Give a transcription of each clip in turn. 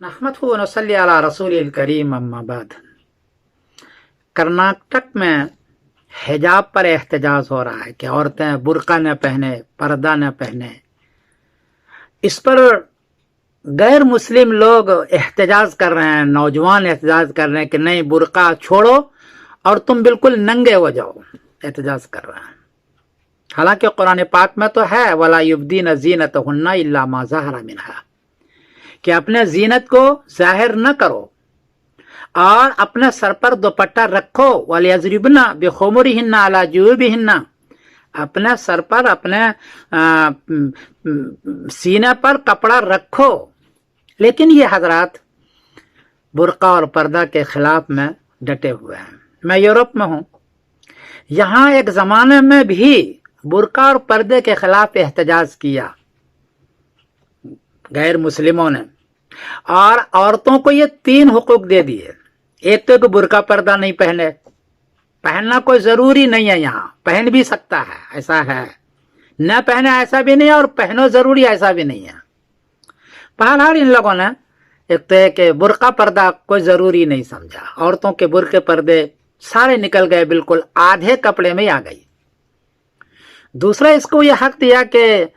नहमदहु व नसल्ली अला रसूलिल करीम अम्मा बाद। कर्नाटक में हिजाब पर एहतजाज हो रहा है कि औरतें बुर्का न पहने, पर्दा न पहने। इस पर गैर मुस्लिम लोग एहतजाज कर रहे हैं, नौजवान एहतजाज कर रहे हैं कि नहीं, बुर्का छोड़ो और तुम बिल्कुल नंगे हो जाओ, एहतजाज कर रहे हैं। हालांकि कुरान पाक में तो है वला युब्दीन ज़ीनतहुन्ना इल्ला मा ज़हरा मिनहा, कि अपने जीनत को जाहिर न करो और अपने सर पर दुपट्टा रखो। वलियज़रिबना बिखुमुरिहिन्ना अला जुयूबिहिन्ना, अपने सर पर, अपने सीने पर कपड़ा रखो। लेकिन ये हजरात बुर्का और पर्दा के खिलाफ में डटे हुए हैं। मैं यूरोप में हूँ, यहाँ एक ज़माने में भी बुर्का और पर्दे के खिलाफ एहतजाज किया गैर मुस्लिमों ने, और औरतों को ये 3 हुकूक दे दिए। एक तो कि बुर्का पर्दा नहीं पहने, पहनना कोई जरूरी नहीं है, यहाँ पहन भी सकता है, ऐसा है, न पहने ऐसा भी नहीं है, और पहनो जरूरी ऐसा भी नहीं है। बहरहाल इन लोगों ने एक तो कि बुर्का पर्दा कोई जरूरी नहीं समझा, औरतों के बुर्के पर्दे सारे निकल गए, बिल्कुल आधे कपड़े में आ गई। दूसरा, इसको यह हक दिया कि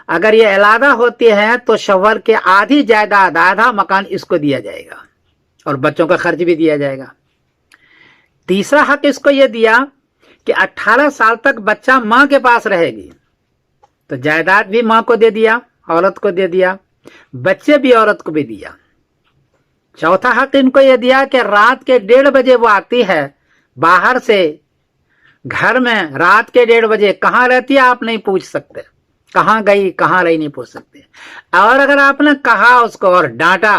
अगर ये इलादा होती है तो शौहर के आधी जायदाद, आधा मकान इसको दिया जाएगा और बच्चों का खर्च भी दिया जाएगा। तीसरा हक इसको ये दिया कि 18 साल तक बच्चा मां के पास रहेगी तो जायदाद भी मां को दे दिया, औरत को दे दिया, बच्चे भी औरत को भी दिया। चौथा हक इनको ये दिया कि रात के 1:30 बजे वो आती है बाहर से घर में, रात के 1:30 बजे कहाँ रहती है आप नहीं पूछ सकते, कहाँ गई कहाँ रही नहीं पूछ सकते। और अगर आपने कहा उसको और डांटा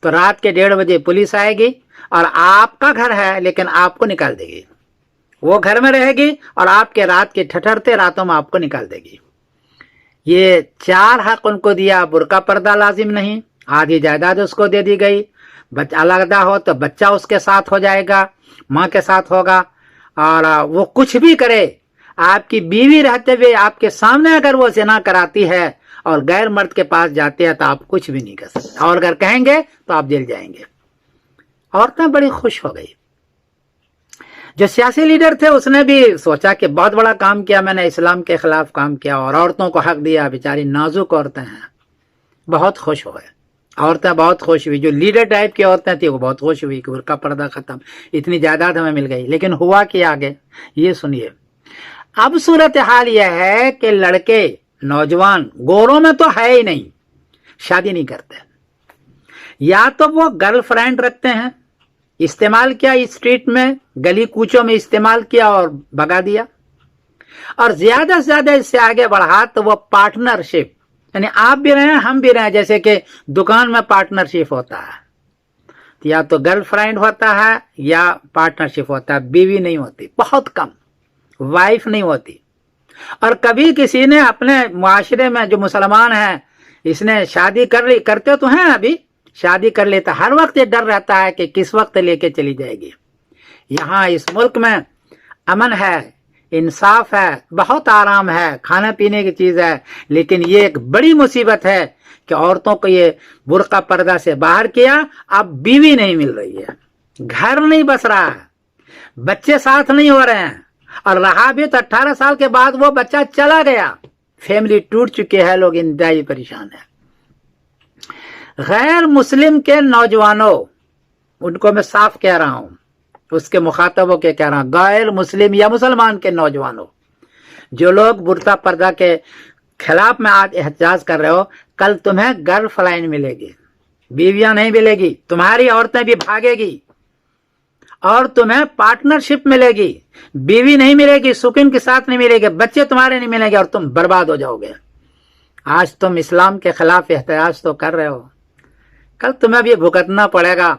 तो रात के 1:30 बजे पुलिस आएगी और आपका घर है लेकिन आपको निकाल देगी। वो घर में रहेगी और आपके रात के ठठरते रातों में आपको निकाल देगी। ये 4 हक उनको दिया। बुर्का पर्दा लाजिम नहीं, आधी जायदाद उसको दे दी गई, बच्चा अलगदा हो तो बच्चा उसके साथ हो जाएगा, माँ के साथ होगा, और वो कुछ भी करे, आपकी बीवी रहते हुए आपके सामने अगर वो ज़िना कराती है और गैर मर्द के पास जाते हैं तो आप कुछ भी नहीं कर सकते, और अगर कहेंगे तो आप जेल जाएंगे। औरतें बड़ी खुश हो गई। जो सियासी लीडर थे उसने भी सोचा कि बहुत बड़ा काम किया मैंने, इस्लाम के खिलाफ काम किया और औरतों को हक दिया। बेचारी नाजुक औरतें हैं, बहुत खुश हो गए। औरतें बहुत खुश हुई, जो लीडर टाइप की औरतें थी वो बहुत खुश हुई कि बुर्का पर्दा खत्म, इतनी जायदाद हमें मिल गई। लेकिन हुआ कि आगे ये सुनिए। अब सूरत हाल यह है कि लड़के, नौजवान, गोरों में तो है ही नहीं, शादी नहीं करते। या तो वो गर्लफ्रेंड रखते हैं, इस्तेमाल किया स्ट्रीट में, गली कूचों में इस्तेमाल किया और भगा दिया, और ज्यादा से ज्यादा इससे आगे बढ़ा तो वो पार्टनरशिप, यानी आप भी रहे हम भी रहे, जैसे कि दुकान में पार्टनरशिप होता है, या तो गर्लफ्रेंड होता है या पार्टनरशिप होता है, बीवी नहीं होती, बहुत कम, वाइफ नहीं होती। और कभी किसी ने अपने मुआशरे में जो मुसलमान है, इसने शादी कर ली, करते तो हैं अभी, शादी कर लेता, हर वक्त ये डर रहता है कि किस वक्त लेके चली जाएगी। यहाँ इस मुल्क में अमन है, इंसाफ है, बहुत आराम है, खाने पीने की चीज है, लेकिन ये एक बड़ी मुसीबत है कि औरतों को ये बुर्का पर्दा से बाहर किया। अब बीवी नहीं मिल रही है, घर नहीं बस रहा है, बच्चे साथ नहीं हो रहे हैं, और रहा भी तो 18 साल के बाद वो बच्चा चला गया, फैमिली टूट चुकी है, लोग इंतहाई परेशान है। गैर मुस्लिम के नौजवानों, उनको मैं साफ कह रहा हूं, उसके मुखातबों के कह रहा हूं, गैर मुस्लिम या मुसलमान के नौजवानों, जो लोग बुर्का पर्दा के खिलाफ में आज एहतजाज कर रहे हो, कल तुम्हें गर्लफ्रेंड मिलेगी, बीवियां नहीं मिलेगी, तुम्हारी औरतें भी भागेगी और तुम्हें पार्टनरशिप मिलेगी, बीवी नहीं मिलेगी, सुकून के साथ नहीं मिलेगी, बच्चे तुम्हारे नहीं मिलेंगे और तुम बर्बाद हो जाओगे। आज तुम इस्लाम के खिलाफ एहतजाज तो कर रहे हो, कल तुम्हें भी भुगतना पड़ेगा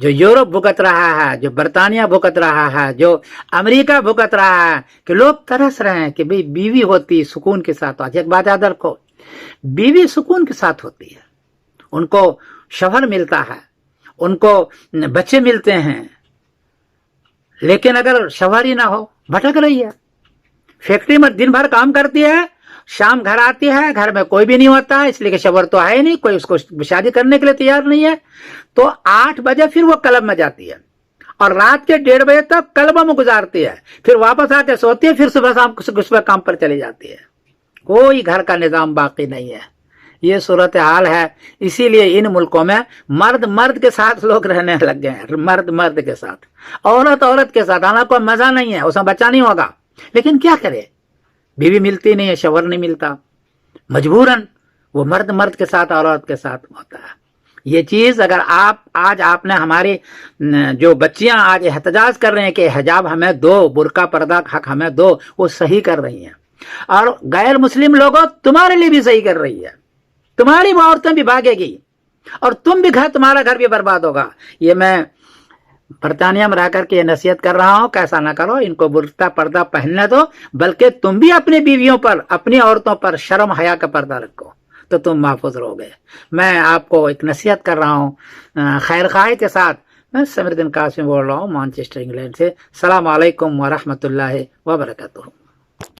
जो यूरोप भुगत रहा है, जो बर्तानिया भुगत रहा है, जो अमेरिका भुगत रहा है, कि लोग तरस रहे हैं कि भाई बीवी होती सुकून के साथ। आज एक बात याद रखो, बीवी सुकून के साथ होती है, उनको शौहर मिलता है, उनको बच्चे मिलते हैं, लेकिन अगर शौहर ही ना हो, भटक रही है, फैक्ट्री में दिन भर काम करती है शाम घर आती है, घर में कोई भी नहीं होता है, इसलिए कि शवर तो है ही नहीं, कोई उसको शादी करने के लिए तैयार नहीं है, तो 8 बजे फिर वो क्लब में जाती है और रात के 1:30 बजे तक क्लब में गुजारती है, फिर वापस आके सोती है, फिर सुबह शाम सुबह काम पर चली जाती है। कोई घर का निजाम बाकी नहीं है। ये सूरत हाल है। इसीलिए इन मुल्कों में मर्द मर्द के साथ लोग रहने लग गए हैं, मर्द मर्द के साथ, औरत औरत के साथ। हालांकि कोई मजा नहीं है, उसमें बच्चा नहीं होगा, लेकिन क्या करे, बीवी मिलती नहीं है, शवर नहीं मिलता, मजबूरन वो मर्द मर्द के साथ औरत के साथ होता है। ये चीज अगर आज आपने हमारी जो बच्चियां आज एहतजाज कर रहे हैं कि हिजाब हमें दो, बुर्का पर्दा हक हमें दो, वो सही कर रही हैं। और गैर मुस्लिम लोगों तुम्हारे लिए भी सही कर रही है, तुम्हारी औरतें भी भागेगी और तुम्हारा घर भी बर्बाद होगा। ये मैं बरतानिया में रह करके ये नसीहत कर रहा हूं, कैसा ना करो, इनको बुर्का पर्दा पहनने दो, बल्कि तुम भी अपनी बीवियों पर, अपनी औरतों पर शर्म हया का पर्दा रखो, तो तुम महफूज रहोगे। मैं आपको एक नसीहत कर रहा हूं खैर खाई के साथ। मैं समीरुद्दीन कासिम बोल रहा हूं मैनचेस्टर इंग्लैंड से। अस्सलाम वालेकुम व रहमतुल्लाहि व बरकातुहू।